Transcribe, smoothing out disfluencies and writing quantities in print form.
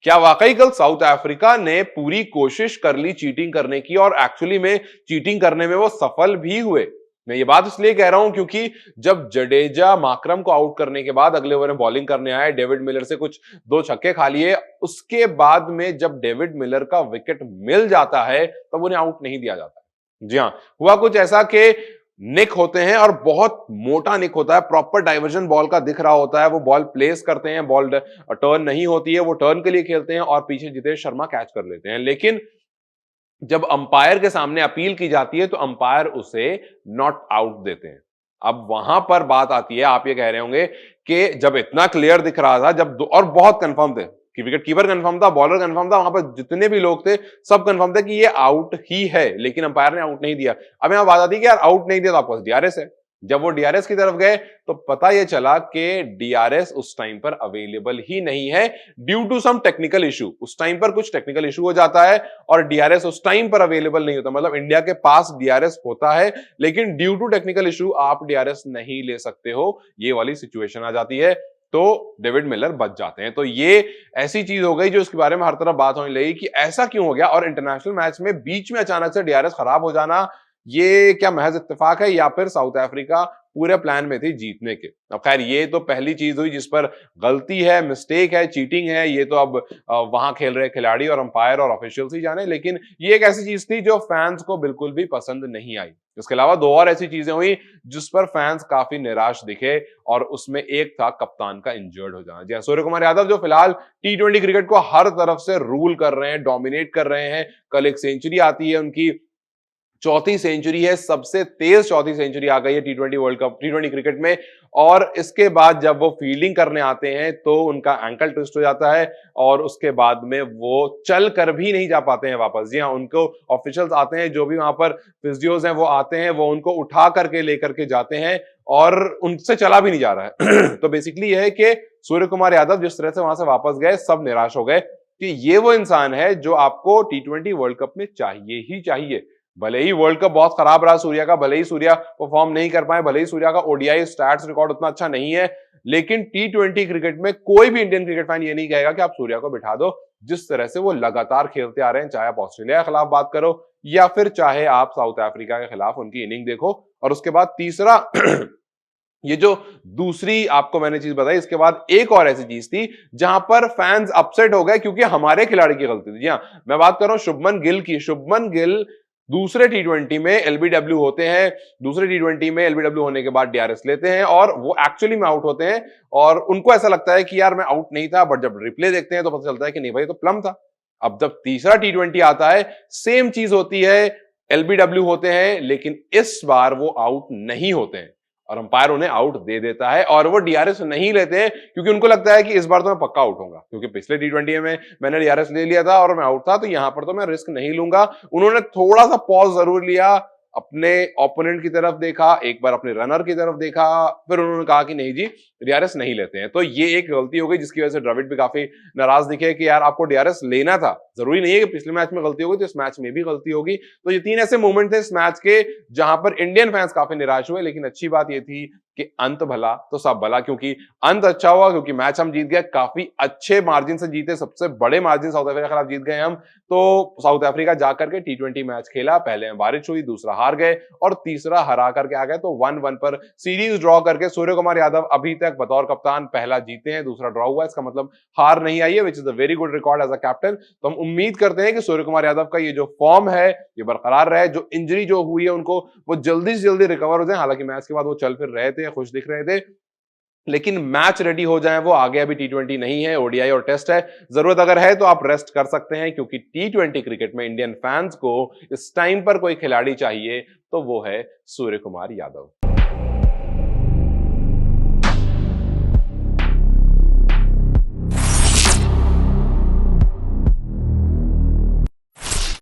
क्या वाकई कल साउथ अफ्रीका ने पूरी कोशिश कर ली चीटिंग करने की और एक्चुअली में चीटिंग करने में वो सफल भी हुए? मैं ये बात इसलिए कह रहा हूं क्योंकि जब जडेजा माकरम को आउट करने के बाद अगले ओवर में बॉलिंग करने आए, डेविड मिलर से कुछ 2 छक्के खा लिए। उसके बाद में जब डेविड मिलर का विकेट मिल जाता है तब उन्हें आउट नहीं दिया जाता। जी हां, हुआ कुछ ऐसा कि निक होते हैं और बहुत मोटा निक होता है, प्रॉपर डाइवर्जन बॉल का दिख रहा होता है। वो बॉल प्लेस करते हैं, बॉल टर्न नहीं होती है, वो टर्न के लिए खेलते हैं और पीछे जितेश शर्मा कैच कर लेते हैं। लेकिन जब अंपायर के सामने अपील की जाती है तो अंपायर उसे नॉट आउट देते हैं। अब वहां पर बात आती है, आप ये कह रहे होंगे कि जब इतना क्लियर दिख रहा था, जब और बहुत कंफर्म थे कि विकेट कीपर कंफर्म था, बॉलर कंफर्म था, वहां पर जितने भी लोग थे सब कंफर्म थे कि ये आउट ही है, लेकिन अंपायर ने आउट नहीं दिया। अब यहां बात आती है कि यार आउट नहीं दिया तो आपके पास डीआरएस है। जब वो डीआरएस की तरफ गए तो पता ये चला कि डीआरएस उस टाइम पर अवेलेबल ही नहीं है due to some technical issue. उस टाइम पर कुछ टेक्निकल इशू हो जाता है और डीआरएस उस टाइम पर अवेलेबल नहीं होता। मतलब इंडिया के पास डीआरएस होता है लेकिन ड्यू टू टेक्निकल इशू आप डीआरएस नहीं ले सकते हो, ये वाली सिचुएशन आ जाती है। तो डेविड मिलर बच जाते हैं। तो ये ऐसी चीज हो गई जो उसके बारे में हर तरफ बात होने लगी कि ऐसा क्यों हो गया, और इंटरनेशनल मैच में बीच में अचानक से डीआरएस खराब हो जाना, ये क्या महज इत्तेफाक है या फिर साउथ अफ्रीका पूरे प्लान में थी जीतने के? अब खैर ये तो पहली चीज हुई जिस पर गलती है, मिस्टेक है, चीटिंग है, ये तो अब वहां खेल रहे खिलाड़ी और अंपायर और ऑफिशियल्स ही जाने। लेकिन ये एक ऐसी चीज थी जो फैंस को बिल्कुल भी पसंद नहीं आई। इसके अलावा 2 और ऐसी चीजें हुई जिस पर फैंस काफी निराश दिखे और उसमें एक था कप्तान का इंजर्ड हो जाना। जी, सूर्य कुमार यादव जो फिलहाल टी20 क्रिकेट को हर तरफ से रूल कर रहे हैं, डोमिनेट कर रहे हैं। कल एक सेंचुरी आती है उनकी, चौथी सेंचुरी है, सबसे तेज चौथी सेंचुरी आ गई है टी20 वर्ल्ड कप टी20 क्रिकेट में। और इसके बाद जब वो फील्डिंग करने आते हैं तो उनका एंकल ट्विस्ट हो जाता है और उसके बाद में वो चल कर भी नहीं जा पाते हैं वापस। जी हाँ, उनको ऑफिशियल्स आते हैं, जो भी वहां पर फिजियोज हैं वो आते हैं, वो उनको उठा करके लेकर के जाते हैं और उनसे चला भी नहीं जा रहा है। तो बेसिकली यह है कि सूर्य कुमार यादव जिस तरह से वहां से वापस गए, सब निराश हो गए कि ये वो इंसान है जो आपको टी20 वर्ल्ड कप में चाहिए ही चाहिए। भले ही वर्ल्ड कप बहुत खराब रहा सूर्या का, भले ही सूर्या परफॉर्म नहीं कर पाए, भले ही सूर्या का ओडीआई स्टैट्स रिकॉर्ड उतना अच्छा नहीं है, लेकिन टी20 क्रिकेट में कोई भी इंडियन क्रिकेट फैन ये नहीं कहेगा कि आप सूर्या को बिठा दो। जिस तरह से वो लगातार खेलते आ रहे हैं, चाहे आप ऑस्ट्रेलिया के खिलाफ बात करो या फिर चाहे आप साउथ अफ्रीका के खिलाफ उनकी इनिंग देखो। और उसके बाद तीसरा ये जो दूसरी आपको मैंने चीज बताई, इसके बाद एक और ऐसी चीज थी जहां पर फैंस अपसेट हो गए क्योंकि हमारे खिलाड़ी की गलती थी। जी हाँ, मैं बात कर रहा हूं शुभमन गिल की। शुभमन गिल दूसरे टी20 में एलबीडब्ल्यू होते हैं, दूसरे टी20 में एलबीडब्ल्यू होने के बाद डीआरएस लेते हैं और वो एक्चुअली में आउट होते हैं और उनको ऐसा लगता है कि यार मैं आउट नहीं था, बट जब रिप्ले देखते हैं तो पता चलता है कि नहीं भाई, तो प्लम था। अब जब तीसरा टी20 आता है, सेम चीज होती है, एलबीडब्ल्यू होते हैं, लेकिन इस बार वो आउट नहीं होते हैं और अंपायर उन्हें आउट दे देता है और वो डीआरएस नहीं लेते हैं क्योंकि उनको लगता है कि इस बार तो मैं पक्का आउट होऊंगा, क्योंकि पिछले टी20 में मैंने डीआरएस ले लिया था और मैं आउट था, तो यहां पर तो मैं रिस्क नहीं लूंगा। उन्होंने थोड़ा सा पॉज जरूर लिया, अपने ओपोनेंट की तरफ देखा, एक बार अपने रनर की तरफ देखा, फिर उन्होंने कहा कि नहीं जी, डीआरएस नहीं लेते हैं। तो ये एक गलती हो गई जिसकी वजह से द्रविड़ भी काफी नाराज दिखे कि यार आपको डीआरएस लेना था, जरूरी नहीं है कि पिछले मैच में गलती होगी तो इस मैच में भी गलती होगी। तो ये 3 ऐसे मोमेंट थे इस मैच के जहां पर इंडियन फैंस काफी निराश हुए, लेकिन अच्छी बात ये थी कि अंत भला तो सब भला, क्योंकि अंत अच्छा हुआ, क्योंकि मैच हम जीत गए, काफी अच्छे मार्जिन से जीते, सबसे बड़े मार्जिन साउथ अफ्रीका के खिलाफ जीत गए हम। तो साउथ अफ्रीका जाकर के टी20 मैच खेला, पहले में बारिश हुई, दूसरा हार गए और तीसरा हरा करके आ गए। तो 1-1 पर सीरीज ड्रॉ करके सूर्य कुमार यादव अभी तक बतौर कप्तान पहला जीते हैं, दूसरा ड्रॉ हुआ, इसका मतलब हार नहीं आई है, which is a very good record as a captain. तो हम उम्मीद करते हैं कि सूर्य कुमार यादव का ये जो फॉर्म है ये बरकरार रहे, जो इंजरी जो हुई है उनको वो जल्दी से जल्दी रिकवर हो जाए। हालांकि मैच के बाद वो चल फिर रहे थे, खुश दिख रहे थे, लेकिन मैच रेडी हो जाए, वो आगे अभी टी20 नहीं है, ओडीआई और टेस्ट है। जरूरत अगर है तो आप रेस्ट कर सकते हैं, क्योंकि टी20 क्रिकेट में इंडियन फैंस को इस टाइम पर कोई खिलाड़ी चाहिए तो वो है सूर्य कुमार यादव।